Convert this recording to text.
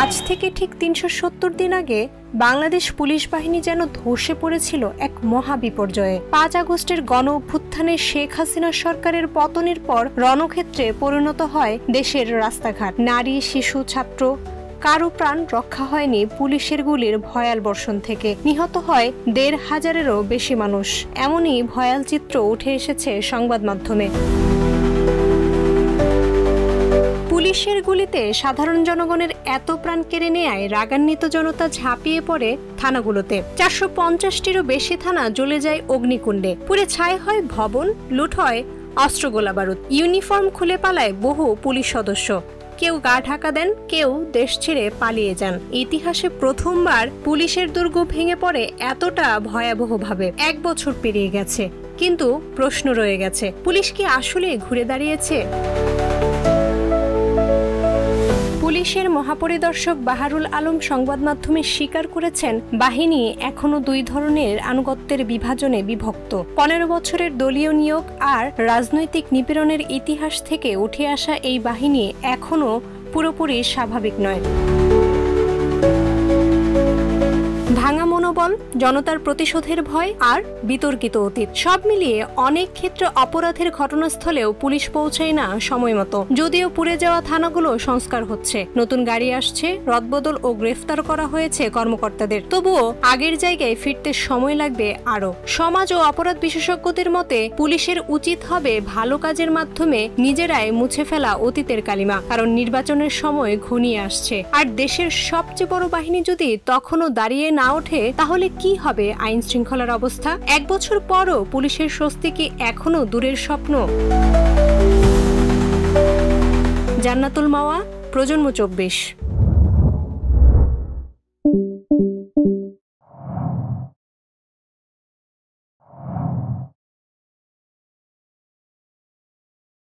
আজ থেকে ঠিক ৩৭০ দিন আগে বাংলাদেশ পুলিশ বাহিনী যেন ধসে পড়েছিল এক মহা বিপর্যয়ে। ৫ আগস্টের গণ অভ্যুত্থানে শেখ হাসিনা সরকারের পতনের পর রণক্ষেত্রে পরিণত হয় দেশের রাস্তাঘাট। নারী, শিশু, ছাত্র কারো প্রাণ রক্ষা হয়নি পুলিশের গুলির ভয়াল বর্ষণ থেকে। নিহত হয় ১৫০০-এরও বেশি মানুষ। এমনই ভয়াল চিত্র উঠে এসেছে সংবাদ মাধ্যমে। পুলিশের গুলিতে সাধারণ জনগণের এত প্রাণ কেড়ে নেয় রাগান্বিত জনতা ঝাঁপিয়ে পড়ে থানাগুলোতে। ৪৫০টিরও বেশি থানা জ্বলে যায় অগ্নিকুণ্ডে। পুড়ে ছাই হয় ভবন, লুট হয় অস্ত্র, গোলাবারুদ। ইউনিফর্ম খুলে পালায় বহু পুলিশ সদস্য। কেউ গা ঢাকা দেন, কেউ দেশ ছেড়ে পালিয়ে যান। ইতিহাসে প্রথমবার পুলিশের দুর্গ ভেঙে পড়ে এতটা ভয়াবহভাবে। ১ বছর পেরিয়ে গেছে, কিন্তু প্রশ্ন রয়ে গেছে, পুলিশ কি আসলে ঘুরে দাঁড়িয়েছে? পুলিশের মহাপরিদর্শক বাহারুল আলম সংবাদ মাধ্যমে স্বীকার করেছেন, বাহিনী এখনো ২ ধরনের আনুগত্যের বিভাজনে বিভক্ত। ১৫ বছরের দলীয় নিয়োগ আর রাজনৈতিক নিপীড়নের ইতিহাস থেকে উঠে আসা এই বাহিনী এখনো পুরোপুরি স্বাভাবিক নয়। ভাঙা মনোবল, জনতার প্রতিশোধের ভয় আর বিতর্কিত অতীত, সব মিলিয়ে অনেক ক্ষেত্রে অপরাধের ঘটনাস্থলেও পুলিশ পৌঁছায় না সময় মতো। যদিও পুড়ে যাওয়া থানাগুলো সংস্কার হচ্ছে, নতুন গাড়ি আসছে, রদবদল ও গ্রেফতার করা হয়েছে কর্মকর্তাদের, তবুও আগের জায়গায় ফিরতে সময় লাগবে আরো। সমাজ ও অপরাধ বিশেষজ্ঞদের মতে পুলিশের উচিত হবে ভালো কাজের মাধ্যমে নিজেরাই মুছে ফেলা অতীতের কালিমা, কারণ নির্বাচনের সময় ঘনিয়ে আসছে। আর দেশের সবচেয়ে বড় বাহিনী যদি তখনও দাঁড়িয়ে না ওঠে, তাহলে কি হবে আইন শৃঙ্খলার অবস্থা? ১ বছর পরও পুলিশের স্বস্তি কি এখনো দূরের স্বপ্ন? জান্নাতুল মাওয়া, প্রজন্ম ২৪।